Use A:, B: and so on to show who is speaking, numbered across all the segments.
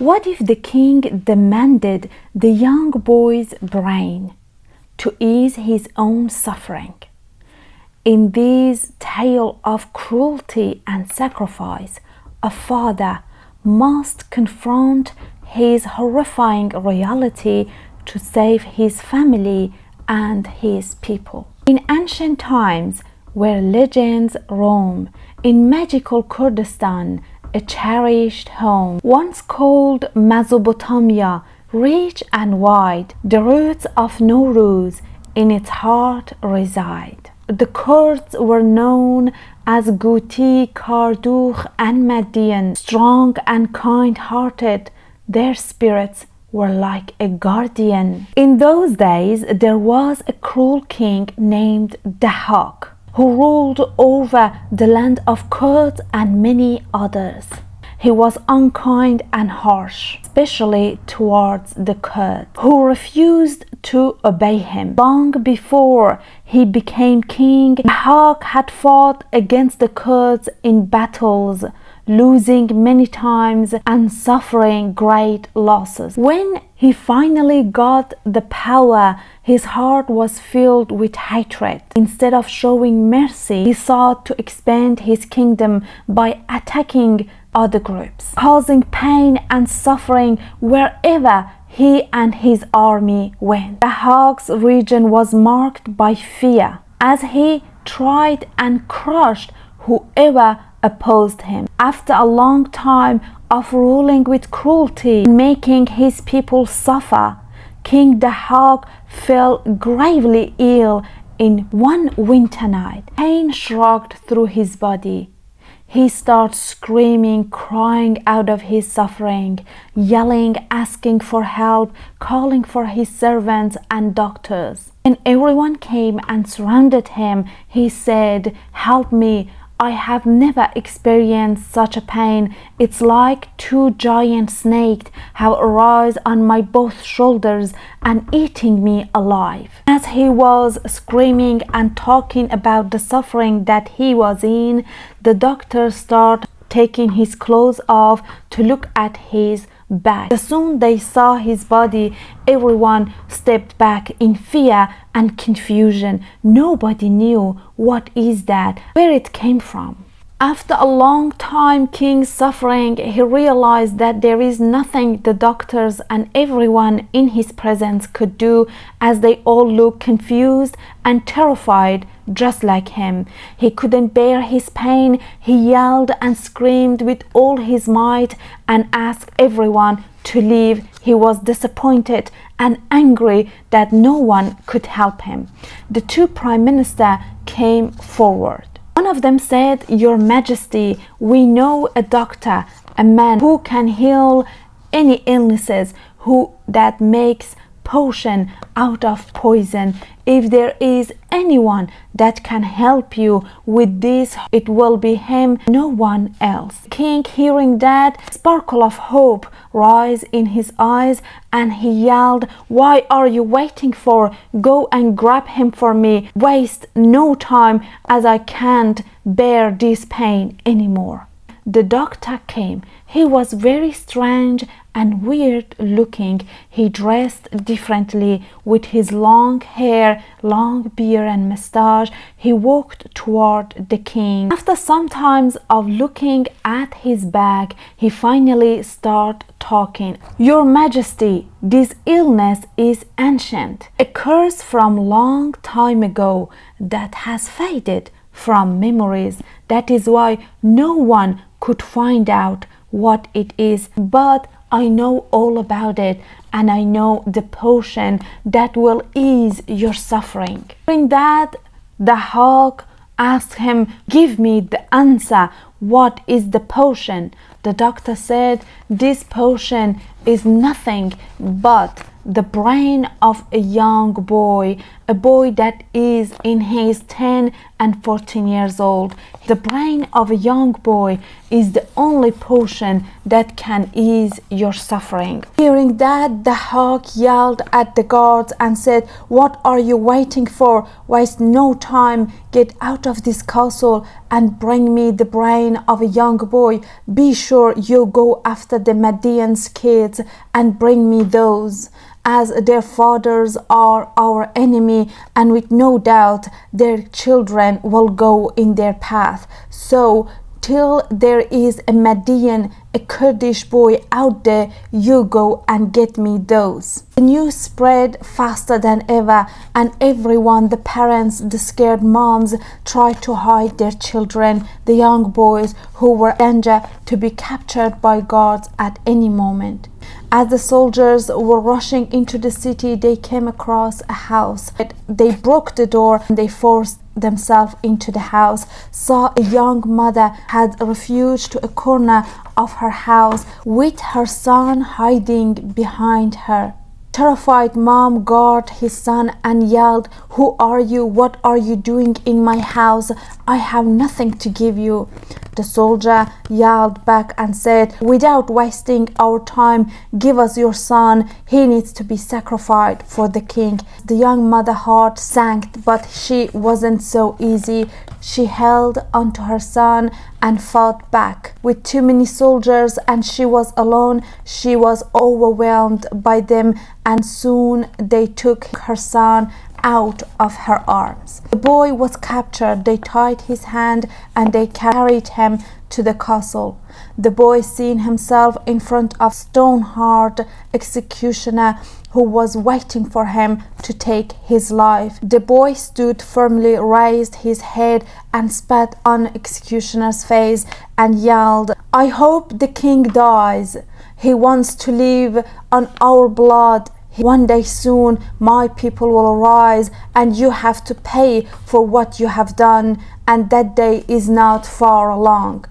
A: What if the king demanded the young boy's brain to ease his own suffering? In this tale of cruelty and sacrifice, a father must confront his horrifying reality to save his family and his people. In ancient times, where legends roam, in magical Kurdistan, a cherished home, once called Mesopotamia, rich and wide, the roots of Nowruz in its heart reside. The Kurds were known as Guti, Kardukh, and Madian. Strong and kind-hearted, their spirits were like a guardian. In those days, there was a cruel king named Dahak, who ruled over the land of Kurds and many others. He was unkind and harsh, especially towards the Kurds, who refused to obey him. Long before he became king, Dahak had fought against the Kurds in battles, losing many times and suffering great losses. When he finally got the power, his heart was filled with hatred. Instead of showing mercy, he sought to expand his kingdom by attacking other groups, causing pain and suffering wherever he and his army went. Dahak's region was marked by fear as he tried and crushed whoever opposed him. After a long time of ruling with cruelty and making his people suffer, King Dahak fell gravely ill in one winter night. Pain shrugged through his body. He started screaming, crying out of his suffering, yelling, asking for help, calling for his servants and doctors. When everyone came and surrounded him, he said, "Help me. I have never experienced such a pain. It's like two giant snakes have arisen on my both shoulders and eating me alive." As he was screaming and talking about the suffering that he was in, the doctor started taking his clothes off to look at his back. As soon as they saw his body, everyone stepped back in fear and confusion. Nobody knew what is that, where it came from. After a long time King's suffering, he realized that there is nothing the doctors and everyone in his presence could do, as they all looked confused and terrified just like him. He couldn't bear his pain. He yelled and screamed with all his might and asked everyone to leave. He was disappointed and angry that no one could help him. The two prime ministers came forward. One of them said, "Your Majesty, we know a doctor, a man who can heal any illnesses, that makes potion out of poison. If there is anyone that can help you with this, it will be him, no one else." King, hearing that, a sparkle of hope rose in his eyes, and he yelled, "Why are you waiting for? Go and grab him for me. Waste no time, as I can't bear this pain anymore." The doctor came. He was very strange and weird looking. He dressed differently with his long hair, long beard and mustache. He walked toward the king. After some time of looking at his bag, he finally started talking. "Your Majesty, this illness is ancient, a curse from long time ago that has faded from memories. That is why no one could find out what it is, but I know all about it, and I know the potion that will ease your suffering." Hearing that, Dahak asked him, "Give me the answer. What is the potion?" The doctor said, "This potion is nothing but the brain of a young boy, a boy that is in his 10 and 14 years old. The brain of a young boy is the only portion that can ease your suffering. Hearing that, the hawk yelled at the guards and said, "What are you waiting for? Waste no time. Get out of this castle and bring me the brain of a young boy. Be sure you go after the Median's kids and bring me those, as their fathers are our enemy, and with no doubt their children will go in their path. So till there is a Median, a Kurdish boy out there, you go and get me those." The news spread faster than ever, and everyone, the parents, the scared moms, tried to hide their children, the young boys who were in danger to be captured by guards at any moment. As the soldiers were rushing into the city, they came across a house. They broke the door and they forced themselves into the house, saw a young mother had refuge to a corner of her house with her son hiding behind her. Terrified mom guarded his son and yelled, "Who are you? What are you doing in my house? I have nothing to give you." The soldier yelled back and said, "Without wasting our time, give us your son. He needs to be sacrificed for the king." The young mother's heart sank, but she wasn't so easy. She held onto her son and fought back. With too many soldiers and she was alone, she was overwhelmed by them, and soon they took her son out of her arms. The boy was captured. They tied his hand and they carried him to the castle. The boy seen himself in front of stone-hard executioner who was waiting for him to take his life. The boy stood firmly, raised his head and spat on executioner's face and yelled, "I hope the king dies. He wants to live on our blood. One day soon my people will rise and you have to pay for what you have done, and that day is not far along."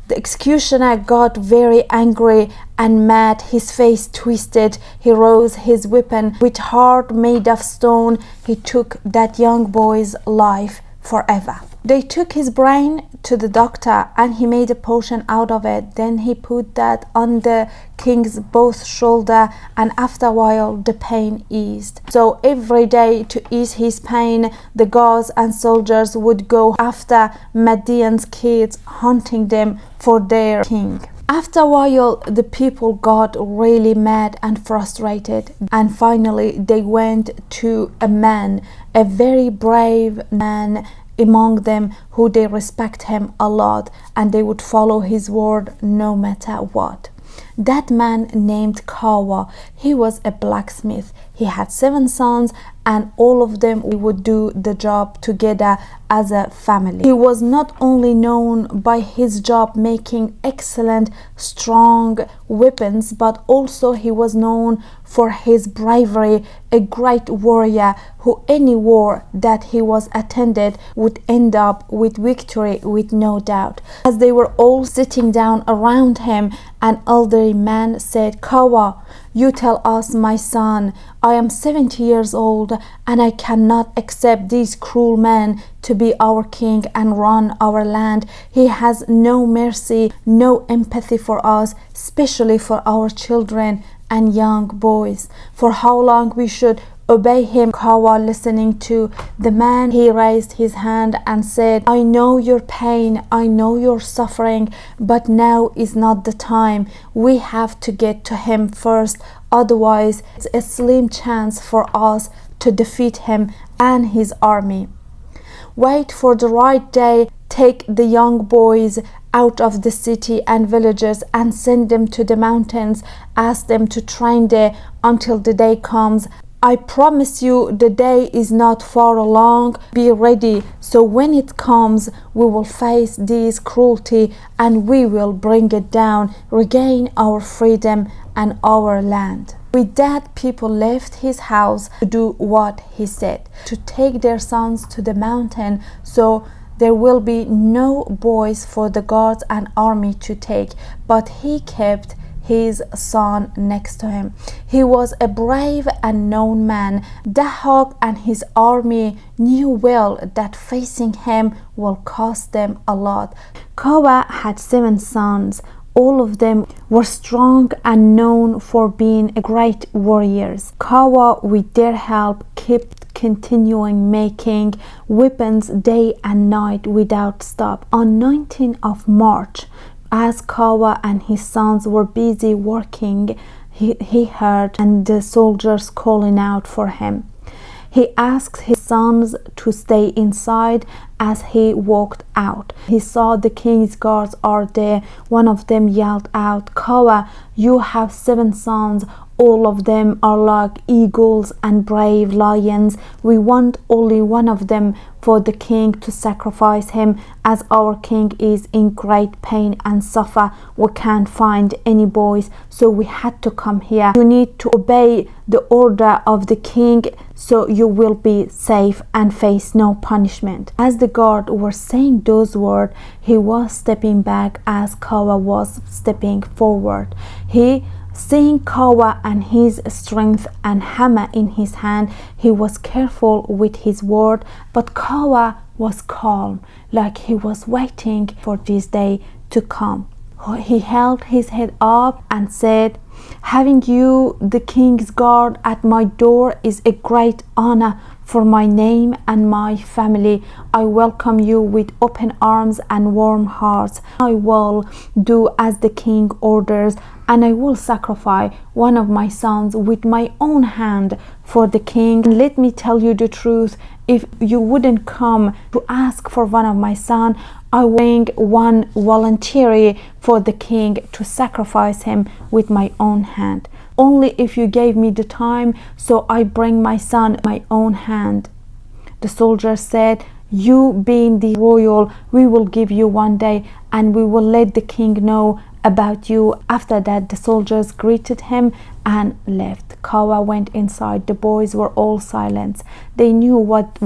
A: The executioner got very angry and mad, his face twisted. He rose his weapon with heart made of stone. He took that young boy's life forever. They took his brain to the doctor and he made a potion out of it. Then he put that on the king's both shoulder, and after a while the pain eased. So every day, to ease his pain, the guards and soldiers would go after Median's kids, hunting them for their king. After a while, the people got really mad and frustrated, and finally they went to a man, a very brave man among them, who they respect him a lot, and they would follow his word no matter what. That man named Kawe, he was a blacksmith. He had 7 sons, and all of them would do the job together as a family. He was not only known by his job making excellent, strong weapons, but also he was known for his bravery, a great warrior who any war that he was attended would end up with victory with no doubt. As they were all sitting down around him, an elderly man said, "Kawe, you tell us, my son. I am 70 years old and I cannot accept these cruel men to be our king and run our land. He has no mercy, no empathy for us, especially for our children and young boys. For how long we should obey him?" Kawe, listening to the man, he raised his hand and said, "I know your pain, I know your suffering, but now is not the time. We have to get to him first, otherwise it's a slim chance for us to defeat him and his army. Wait for the right day, take the young boys out of the city and villages and send them to the mountains. Ask them to train there until the day comes. I promise you the day is not far along. Be ready, so when it comes, we will face this cruelty and we will bring it down, regain our freedom and our land." With that, people left his house to do what he said, to take their sons to the mountain, so there will be no boys for the guards and army to take. But he kept his son next to him. He was a brave and known man. Dahak and his army knew well that facing him will cost them a lot. Kawe had 7 sons. All of them were strong and known for being great warriors. Kawe, with their help, kept continuing making weapons day and night without stop. On 19th of March, as Kawe and his sons were busy working, he heard and the soldiers calling out for him. He asked his sons to stay inside. As he walked out, he saw the king's guards are there. One of them yelled out, "Kawe, you have 7 sons. All of them are like eagles and brave lions. We want only one of them for the king to sacrifice him. As our king is in great pain and suffer, we can't find any boys, so we had to come here. You need to obey the order of the king so you will be safe and face no punishment." As the guard were saying those words, he was stepping back as Kawe was stepping forward. Seeing Kawe and his strength and hammer in his hand, he was careful with his word, but Kawe was calm, like he was waiting for this day to come. He held his head up and said, "Having you, the king's guard, at my door is a great honor for my name and my family. I welcome you with open arms and warm hearts. I will do as the king orders, and I will sacrifice one of my sons with my own hand for the king. And let me tell you the truth, if you wouldn't come to ask for one of my sons, I will bring one voluntarily for the king to sacrifice him with my own hand. Only if you gave me the time, so I bring my son my own hand." The soldier said, "You being the royal, we will give you 1 day and we will let the king know about you." After that, the soldiers greeted him and left. Kawe went inside. The boys were all silent. They knew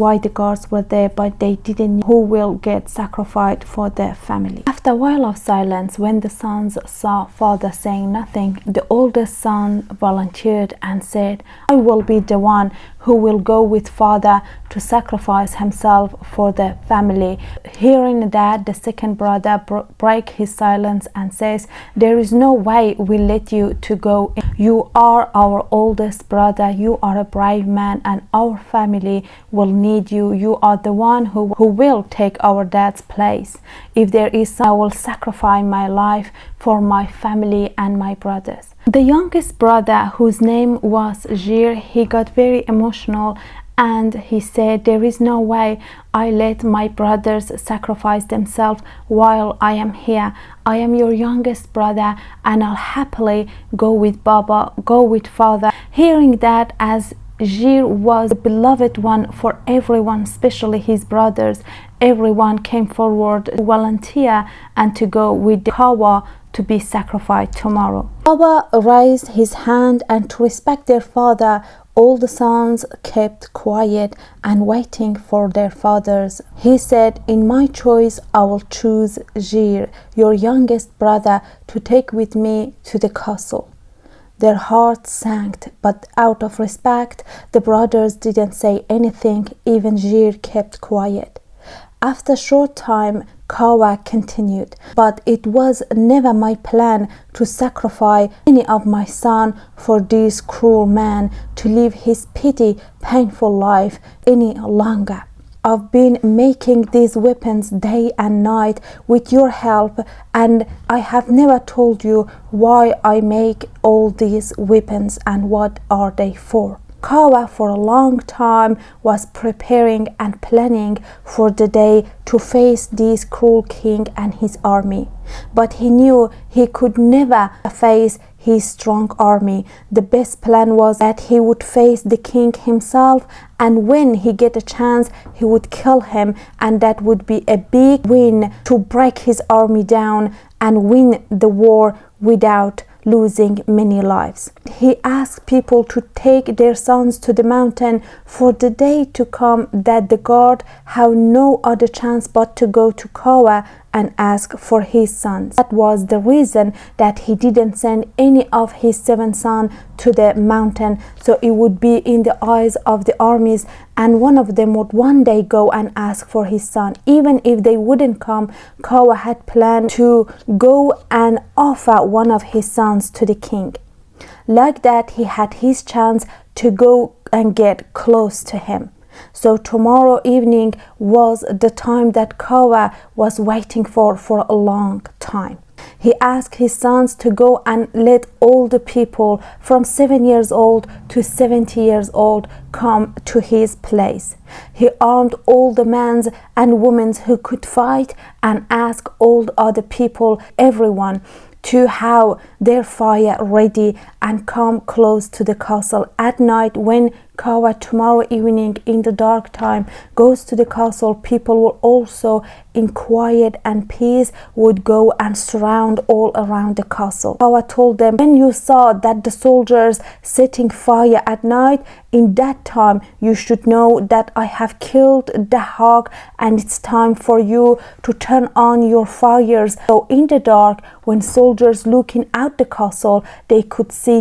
A: why the guards were there, but they didn't know who will get sacrificed for their family. After a while of silence, when the sons saw father saying nothing, the oldest son volunteered and said, "I will be the one who will go with father to sacrifice himself for the family." Hearing that, the second brother break his silence and says, "There is no way we'll let you to go. You are our oldest brother. You are a brave man and our family will need you. You are the one who will take our dad's place. If there is some, I will sacrifice my life for my family and my brothers." The youngest brother, whose name was Jir, he got very emotional and he said, "There is no way I let my brothers sacrifice themselves while I am here. I am your youngest brother and I'll happily go with Baba, go with father." Hearing that, as Jir was the beloved one for everyone, especially his brothers, everyone came forward to volunteer and to go with Kawe to be sacrificed tomorrow. Kawe raised his hand, and to respect their father, all the sons kept quiet and waiting for their fathers. He said, "In my choice, I will choose Jir, your youngest brother, to take with me to the castle." Their hearts sank, but out of respect, the brothers didn't say anything. Even Jir kept quiet. After a short time, Kawe continued, "But it was never my plan to sacrifice any of my son for this cruel man to live his petty, painful life any longer. I've been making these weapons day and night with your help, and I have never told you why I make all these weapons and what are they for." Kawe for a long time was preparing and planning for the day to face this cruel king and his army, but he knew he could never face his strong army. The best plan was that he would face the king himself, and when he get a chance, he would kill him, and that would be a big win to break his army down and win the war without losing many lives. He asked people to take their sons to the mountain for the day to come, that the guard have no other chance but to go to Kawe and ask for his sons. That was the reason that he didn't send any of his 7 sons to the mountain, so it would be in the eyes of the armies, and one of them would one day go and ask for his son. Even if they wouldn't come, Kawe had planned to go and offer one of his sons to the king. Like that, he had his chance to go and get close to him. So tomorrow evening was the time that Kawe was waiting for a long time. He asked his sons to go and let all the people from 7 years old to 70 years old come to his place. He armed all the men and women who could fight and asked all the other people, everyone, to have their fire ready and come close to the castle. At night, when Kawe tomorrow evening in the dark time goes to the castle, people will also in quiet and peace would go and surround all around the castle. Kawe told them, when you saw that the soldiers setting fire at night, in that time you should know that I have killed the hawk, and it's time for you to turn on your fires. So in the dark, when soldiers looking out the castle, they could see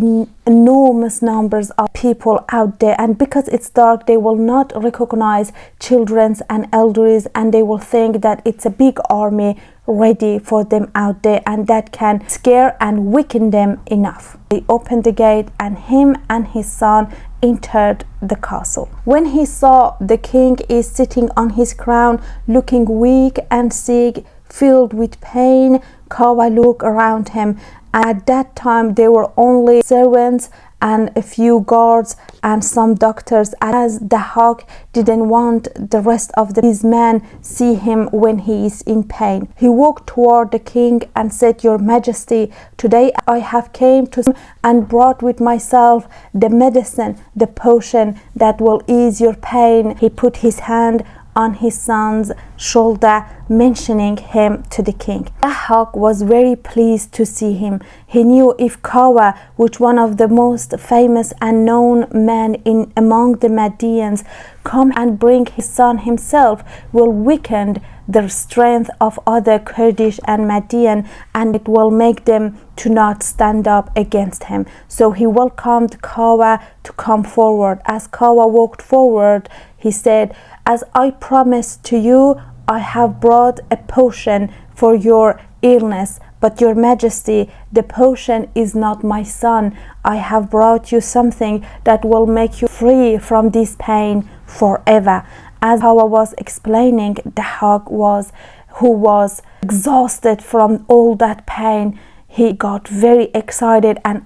A: enormous numbers of people out there, and because it's dark, they will not recognize children and elders, and they will think that it's a big army ready for them out there, and that can scare and weaken them enough. They opened the gate, and him and his son entered the castle. When he saw the king is sitting on his crown, looking weak and sick, filled with pain, Kawe looked around him. At that time, there were only servants and a few guards and some doctors, as the hawk didn't want the rest of his men see him when he is in pain. He walked toward the king and said, Your Majesty, today I have came to and brought with myself the medicine, the potion that will ease your pain. He put his hand on his son's shoulder, mentioning him to the king. The hawk was very pleased to see him. He knew if Kawe, which one of the most famous and known men in among the Medians, come and bring his son himself, will weaken the strength of other Kurdish and Median, and it will make them to not stand up against him. So he welcomed Kawe to come forward. As Kawe walked forward, he said, As I promised to you, I have brought a potion for your illness, but Your Majesty, the potion is not my son. I have brought you something that will make you free from this pain forever. As Kawe was explaining, the hawk who was exhausted from all that pain, he got very excited and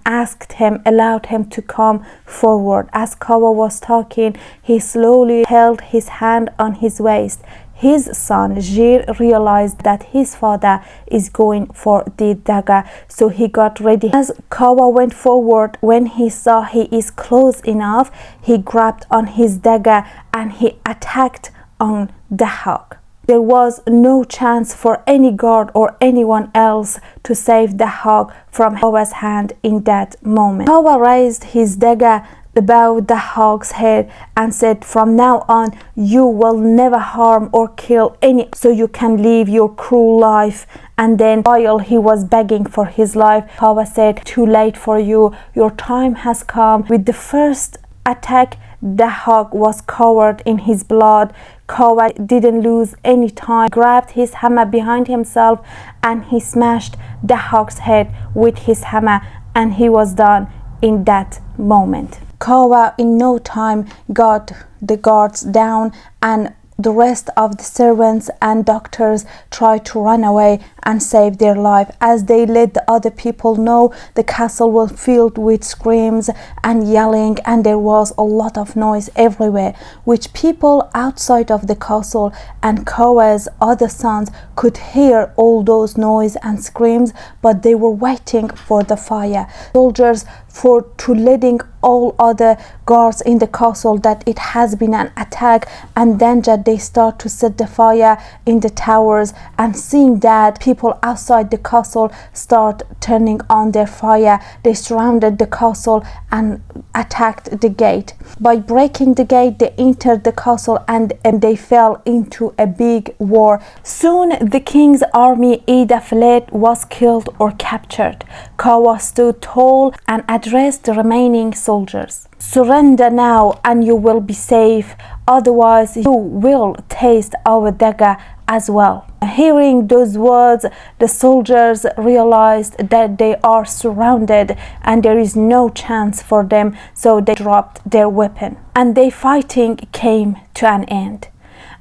A: allowed him to come forward. As Kawe was talking, he slowly held his hand on his waist. His son Jir realized that his father is going for the dagger, so he got ready. As Kawe went forward, when he saw he is close enough, he grabbed on his dagger and he attacked on the hawk. There was no chance for any guard or anyone else to save the hawk from Kawe's hand in that moment. Kawe raised his dagger above the hawk's head and said, From now on, you will never harm or kill any, so you can live your cruel life. And then while he was begging for his life, Kawe said, Too late for you, your time has come. With the first attack, the hawk was covered in his blood. Kawe didn't lose any time, grabbed his hammer behind himself, and he smashed the hawk's head with his hammer, and he was done in that moment. Kawe in no time got the guards down, and the rest of the servants and doctors tried to run away and save their life. As they let the other people know, the castle was filled with screams and yelling, and there was a lot of noise everywhere, which people outside of the castle and Kawe's other sons could hear all those noise and screams, but they were waiting for the fire. Soldiers to letting all other guards in the castle that it has been an attack, and then that they start to set the fire in the towers, and seeing that people people outside the castle start turning on their fire. They surrounded the castle and attacked the gate. By breaking the gate, they entered the castle and they fell into a big war. Soon the king's army either fled, was killed, or captured. Kawe stood tall and addressed the remaining soldiers. Surrender now and you will be safe, otherwise you will taste our dagger as well. Hearing those words, the soldiers realized that they are surrounded and there is no chance for them, so they dropped their weapon and their fighting came to an end.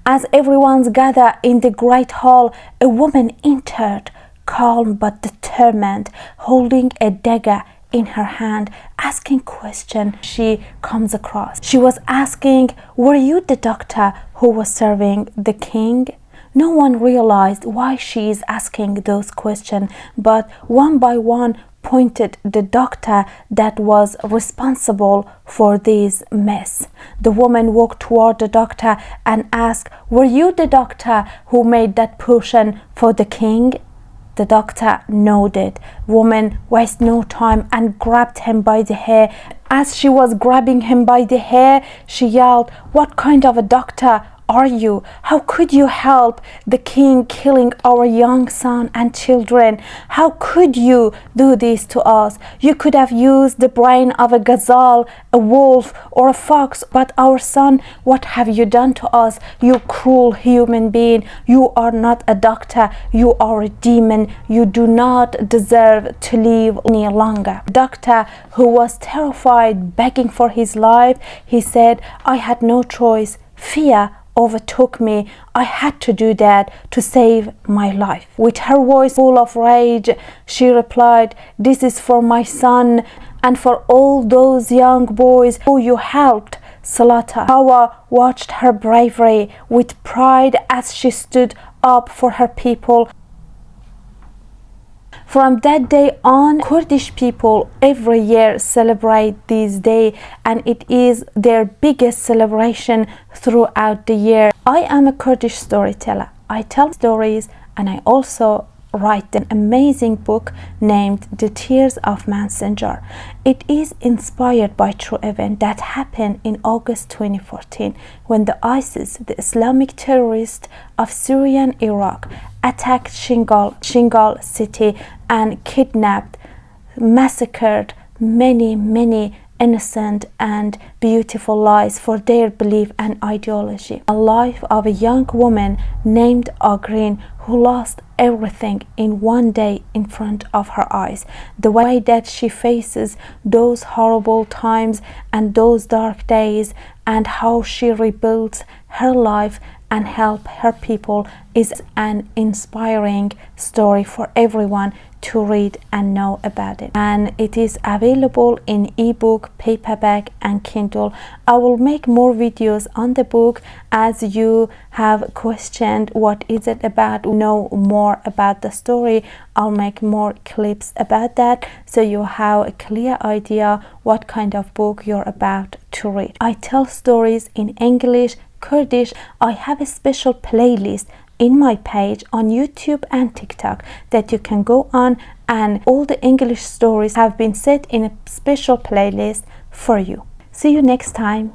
A: As everyone's gathered in the great hall, a woman entered, calm but determined, holding a dagger in her hand, asking question she comes across. She was asking, were you the doctor who was serving the king? No one realized why she is asking those questions, but one by one pointed the doctor that was responsible for this mess. The woman walked toward the doctor and asked, were you the doctor who made that potion for the king? The doctor nodded. Woman wasted no time and grabbed him by the hair. As she was grabbing him by the hair, she yelled, what kind of a doctor are you? How could you help the king killing our young son and children? How could you do this to us? You could have used the brain of a gazelle, a wolf, or a fox, but our son, what have you done to us? You cruel human being. You are not a doctor. You are a demon. You do not deserve to live any longer. The doctor, who was terrified, begging for his life, he said, I had no choice. Fear overtook me. I had to do that to save my life. With her voice full of rage, she replied, this is for my son and for all those young boys who you helped slaughter. Kawe watched her bravery with pride as she stood up for her people. From that day on, Kurdish people every year celebrate this day, and it is their biggest celebration throughout the year. I am a Kurdish storyteller. I tell stories and I also write an amazing book named The Tears of Messenger. It is inspired by true event that happened in August 2014 when the ISIS, the Islamic terrorists of Syria and Iraq, attacked Shingal city and kidnapped, massacred many innocent and beautiful lives for their belief and ideology. A life of a young woman named Agreen who lost everything in one day in front of her eyes. The way that she faces those horrible times and those dark days and how she rebuilds her life and help her people is an inspiring story for everyone to read and know about it. And it is available in ebook, paperback and Kindle. I will make more videos on the book as you have questioned what is it about, know more about the story. I'll make more clips about that so you have a clear idea what kind of book you're about to read. I tell stories in English, Kurdish. I have a special playlist in my page on YouTube and TikTok that you can go on, and all the English stories have been set in a special playlist for you. See you next time.